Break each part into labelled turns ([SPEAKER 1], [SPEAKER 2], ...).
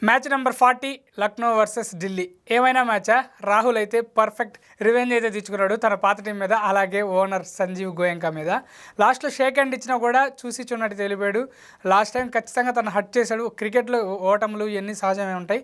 [SPEAKER 1] Match number 40 Lucknow versus Delhi. ఏమైనా మ్యాచా? రాహుల్ అయితే perfect revenge అయితే తెచ్చుకున్నాడు తన పాత టీం మీద, అలాగే ఓనర్ సంజీవ్ గోయంకా మీద. లాస్ట్లో షేక్ హ్యాండ్ ఇచ్చినా కూడా చూసి చూన్నట్టు తెలిపాడు. లాస్ట్ టైం ఖచ్చితంగా తను హర్ట్ చేశాడు. క్రికెట్లో ఓటములు ఇవన్నీ సహజమే ఉంటాయి,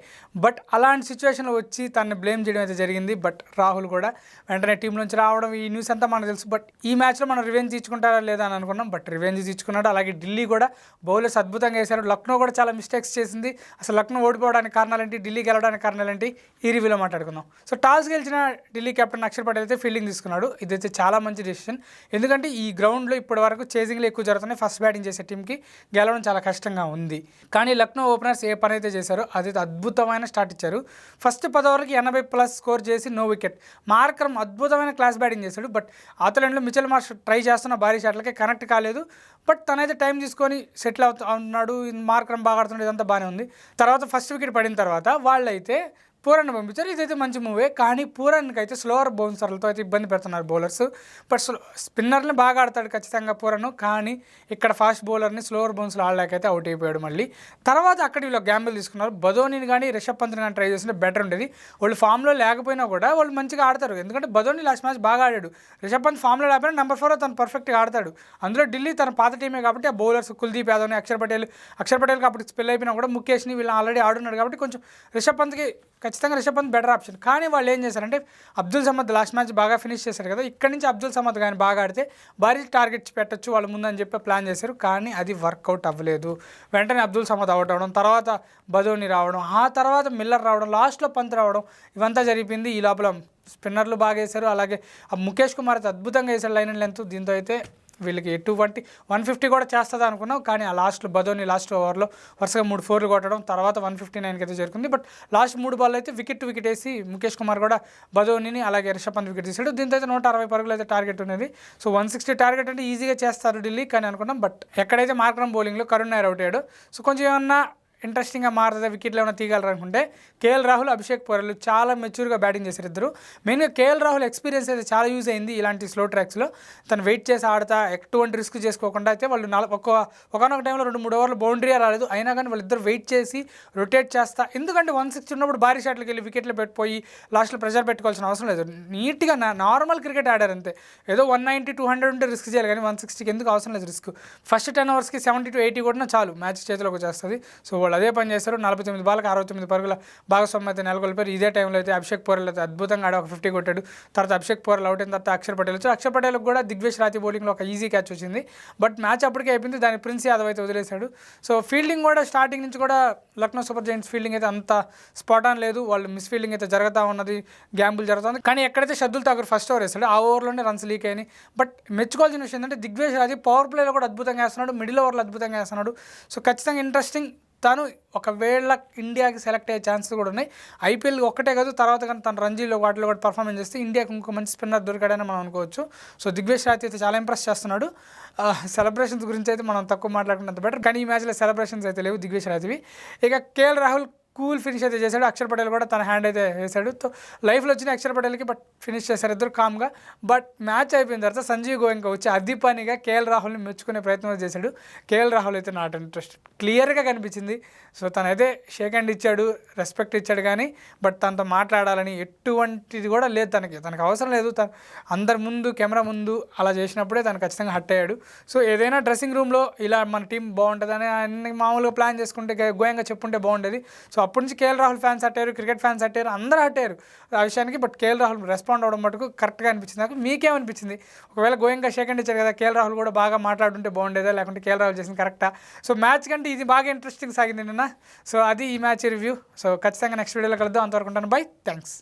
[SPEAKER 1] బట్ అలాంటి సిచ్యువేషన్లో వచ్చి తనని బ్లేమ్ చేయడం అయితే జరిగింది. బట్ రాహుల్ కూడా వెంటనే టీం నుంచి రావడం, ఈ న్యూస్ అంతా మనకు తెలుసు. బట్ ఈ మ్యాచ్లో మనం రివెంజ్ తీసుకుంటారా లేదా అని అనుకున్నాం, బట్ రివెంజ్ తీసుకున్నాడు. అలాగే ఢిల్లీ కూడా బౌలర్స్ అద్భుతంగా వేశారు. లక్నో కూడా చాలా మిస్టేక్స్ చేసింది. అసలు లక్నో ఓడిపోవడానికి కారణాలేంటి, ఢిల్లీ గెలవడానికి కారణాలేంటి, ఈ రివ్యూలో మాట్లాడుకుందాం. సో టాస్ గెలిచిన ఢిల్లీ కెప్టెన్ అక్షర్ పటేల్ అయితే ఫీల్డింగ్ తీసుకున్నాడు. ఇదైతే చాలా మంచి డెసిషన్, ఎందుకంటే ఈ గ్రౌండ్లో ఇప్పటి వరకు చేజింగ్లు ఎక్కువ జరుగుతున్నాయి. ఫస్ట్ బ్యాటింగ్ చేసే టీంకి గెలవడం చాలా కష్టంగా ఉంది. కానీ లక్నో ఓపెనర్స్ ఏ పని అయితే చేశారో అదైతే అద్భుతమైన స్టార్ట్ ఇచ్చారు. ఫస్ట్ 10 ఓవర్కి 80+ స్కోర్ చేసి నో వికెట్. మార్కరం అద్భుతమైన క్లాస్ బ్యాటింగ్ చేశాడు. బట్ అవతల మిచెల్ మార్ష్ ట్రై చేస్తున్న భారీ షాట్లకే కనెక్ట్ కాలేదు. బట్ తనైతే టైం తీసుకొని సెటిల్ అవుతున్నాడు. మార్కరం బాగా ఆడుతున్నాడు, ఇదంతా బాగానే ఉంది. తర్వాత ఫస్ట్ వికెట్ పడిన తర్వాత వాళ్ళైతే పూరన్ పంపించారు. ఇదైతే మంచి మూవే, కానీ పూరన్కి అయితే స్లోవర్ బౌన్సర్లతో అయితే ఇబ్బంది పెడుతున్నారు బౌలర్స్. బట్ స్పిన్నర్ని బాగా ఆడతాడు ఖచ్చితంగా పూరన్, కానీ ఇక్కడ ఫాస్ట్ బౌలర్ని స్లోవర్ బౌన్స్లో ఆడలేకైతే అవుట్ అయిపోయాడు. మళ్ళీ తర్వాత అక్కడ వీళ్ళు గ్యాంబుల్ తీసుకున్నారు. బధోనీని కానీ రిషబ్ పంత్ని కానీ ట్రై చేస్తుంటే బెటర్ ఉండేది. వాళ్ళు ఫామ్లో లేకపోయినా కూడా వాళ్ళు మంచిగా ఆడతారు, ఎందుకంటే బధోని లాస్ట్ మ్యాచ్ బాగా ఆడాడు. రిషబ్ పంత్ ఫామ్లో లేకపోయినా నెంబర్ 4 తను పర్ఫెక్ట్గా ఆడతాడు. అందులో ఢిల్లీ తన పాత టీమే కాబట్టి ఆ బౌలర్స్ కుల్దీప్ యాదవ్ని, అక్షర్ పటేల్కి అప్పుడు స్పెల్ అయిపోయినా కూడా ముఖేష్ని వీళ్ళు ఆల్రెడీ ఆడున్నాడు కాబట్టి కొంచెం రిషబ్ పంత్కి ఖచ్చితంగా రిషబ్ పంత్ బెటర్ ఆప్షన్. కానీ వాళ్ళు ఏం చేశారంటే అబ్దుల్ సమద్ లాస్ట్ మ్యాచ్ బాగా ఫినిష్ చేశారు కదా, ఇక్కడ నుంచి అబ్దుల్ సమద్ కానీ బాగా ఆడితే భారీ టార్గెట్స్ పెట్టచ్చు వాళ్ళ ముందని చెప్పి ప్లాన్ చేశారు. కానీ అది వర్కౌట్ అవ్వలేదు. వెంటనే అబ్దుల్ సమద్ అవుట్ అవ్వడం, తర్వాత బధోని రావడం, ఆ తర్వాత మిల్లర్ రావడం, లాస్ట్లో పంత్ రావడం, ఇవంతా జరిపింది. ఈ లోపల స్పిన్నర్లు బాగా వేశారు. అలాగే ముఖేష్ కుమార్ అయితే అద్భుతంగా వేశారు లైన్ అండ్ లెంత్. దీంతో అయితే వీళ్ళకి 150 కూడా చేస్తుంది అనుకున్నాం, కానీ ఆ లాస్ట్లో బధోని లాస్ట్ ఓవర్లో వరుసగా 3 4 కొట్టడం, తర్వాత 159 అయితే చేరుకుంది. బట్ లాస్ట్ 3 బాల్ అయితే వికెట్ వేసి ముఖేష్ కుమార్ కూడా బధోనిని అలాగే రిషబ్ పంత్ వికెట్ తీసాడు. దీంతో అయితే 160 పరుగులు అయితే టార్గెట్ ఉన్నది. సో 160 టార్గెట్ అంటే ఈజీగా చేస్తారు ఢిల్లీ కానీ అనుకున్నాం. బట్ ఎక్కడైతే మార్కరం బౌలింగ్లో కరుణ్ నాయర్ అవుట్ అయ్యాడు. సో కొంచెం ఏమన్నా ఇంట్రెస్టింగ్గా మారుతుంది, వికెట్లు ఏమైనా తీయగలరు అనుకుంటే కేఎల్ రాహుల్, అభిషేక్ పోరెల్ చాలా మెచ్యూర్గా బ్యాటింగ్ చేశారు ఇద్దరు. మెయిన్గా కేఎల్ రాహుల్ ఎక్స్పీరియన్స్ అయితే చాలా యూజ్ అయింది ఇలాంటి స్లో ట్రాక్స్లో. తను వెయిట్ చేసి ఆడతా ఎటువంటి రిస్క్ చేసుకోకుండా అయితే వాళ్ళు ఒకనొక టైంలో 2-3 ఓవర్లు బౌండరీ రాలేదు, అయినా కానీ వాళ్ళిద్దరు వెయిట్ చేసి రొటేట్ చేస్తా, ఎందుకంటే 160 ఉన్నప్పుడు భారీ షాట్లకి వెళ్ళి వికెట్లు పెట్టిపోయి లాస్ట్లో ప్రెషర్ పెట్టుకోవాల్సిన అవసరం లేదు. నీట్గా నార్మల్ క్రికెట్ ఆడారు అంతే. ఏదో 190-200 ఉంటే రిస్క్ చేయాలి, కానీ 160కి ఎందుకు అవసరం లేదు రిస్క్. ఫస్ట్ 10 ఓవర్స్కి 70-80 కొట్టినా చాలు, మ్యాచ్ చేతిలోకి వచ్చేస్తుంది. సో వాళ్ళు అదే పని చేస్తారు. 49 బాల్కి 69 పరుగుల భాగస్వామ్యం అయితే నెలకొల్పారు. ఇదే టైంలో అయితే అభిషేక్ పోరెల్ అయితే అద్భుతంగా ఆడ ఒక 50 కొట్టాడు. తర్వాత అభిషేక్ పోరెల్ అవుట్ అయిన తర్వాత అక్షర్ పటేల్ వచ్చారు. అక్షర్ పటేల్కి కూడా దిగ్వేష్ రాతి బౌలింగ్లో ఒక ఈజీ క్యాచ్ వచ్చింది. బట్ మ్యాచ్ అప్పటికే అయిపోయింది, దాని ప్రిన్స్ యాదవ్ అయితే వదిలేశాడు. సో ఫీల్డింగ్ కూడా స్టార్టింగ్ నుంచి కూడా లక్నో సూపర్ జైంట్స్ ఫీల్డింగ్ అయితే అంత స్పాట్ ఆన్ లేదు. వాళ్ళు మిస్ ఫీల్డింగ్ అయితే జరుగుతూ ఉన్నది, గ్యాంబుల్ జరుగుతుంది. కానీ ఎక్కడైతే షర్దుల్ ఠాకూర్ ఫస్ట్ ఓవర్ వేస్తాడు ఆ ఓవర్లోనే రన్స్ లీక్ అయినాయి. బట్ మెచ్చుకోవాల్సిన విషయం ఏంటంటే దిగ్వేష్ రాతి పవర్ ప్లేలో కూడా అద్భుతంగా వేస్తున్నాడు, మిడిల్ ఓవర్లో అద్భుతంగా వేస్తున్నాడు. సో ఖచ్చితంగా ఇంట్రెస్టింగ్. తను ఒకవేళ ఇండియాకి సెలెక్ట్ అయ్యే ఛాన్సెస్ కూడా ఉన్నాయి. ఐపీఎల్ ఒక్కటే కాదు, తర్వాత కానీ తను రంజీలో వాటిలో కూడా పర్ఫార్మెన్స్ చేస్తే ఇండియాకి ఇంకో మంచి స్పిన్నర్ దొరికాడని మనం అనుకోవచ్చు. సో దిగ్వేష్ రాతి అయితే చాలా ఇంప్రెస్ చేస్తున్నాడు. సెలబ్రేషన్స్ గురించి అయితే మనం తక్కువ మాట్లాడుకున్నంత బెటర్, కానీ ఈ మ్యాచ్లో సెలబ్రేషన్స్ అయితే లేవు దిగ్వేష్ రాతివి. ఇక కేఎల్ రాహుల్ కూల్ ఫినిష్ అయితే చేశాడు. అక్షర్ పటేల్ కూడా తన హ్యాండ్ అయితే వేశాడు. సో లైఫ్లో వచ్చిన అక్షర్ పటేల్కి బట్ ఫినిష్ చేశారు ఇద్దరు కామ్గా. బట్ మ్యాచ్ అయిపోయిన తర్వాత సంజీవ్ గోయంకా వచ్చి అదే పనిగా కేఎల్ రాహుల్ని మెచ్చుకునే ప్రయత్నం చేశాడు. కేఎల్ రాహుల్ అయితే నాట్ ఇంట్రెస్ట్ క్లియర్గా కనిపించింది. సో తనైతే షేక్ హ్యాండ్ ఇచ్చాడు, రెస్పెక్ట్ ఇచ్చాడు, కానీ బట్ తనతో మాట్లాడాలని ఎటువంటిది కూడా లేదు తనకి అవసరం లేదు. తను అందరి ముందు కెమెరా ముందు అలా చేసినప్పుడే తను ఖచ్చితంగా హట్ అయ్యాడు. సో ఏదైనా డ్రెస్సింగ్ రూమ్లో ఇలా మన టీం బాగుంటుందని అన్ని మామూలుగా ప్లాన్ చేసుకుంటే గోయంగా చెప్పుంటే బాగుండేది. సో అప్పటి నుంచి కేఎల్ రాహుల్ ఫ్యాన్స్ అట్టారు, క్రికెట్ ఫ్యాన్స్ అట్టారు, అందరూ అట్టారు ఆ విషయానికి. బట్ కేఎల్ రాహుల్ రెస్పాండ్ అవ్వడం మటుకు కరెక్ట్గా అనిపించింది నాకు. మీకేమనిపించింది? ఒకవేళ గోయంగా షేక్ హ్యాండ్ ఇచ్చారు కదా, కేఎల్ రాహుల్ కూడా బాగా మాట్లాడుంటే బాగుండేదా, లేకుంటే కేఎల్ రాహుల్ చేసింది కరెక్టా? సో మ్యాచ్ కంటే ఇది బాగా ఇంట్రెస్టింగ్ సాగింది నిన్న. సో అది ఈ మ్యాచ్ రివ్యూ. సో ఖచ్చితంగా నెక్స్ట్ వీడియోలో కలుద్దాం. అంతవరకు ఉంటాను. By, thanks.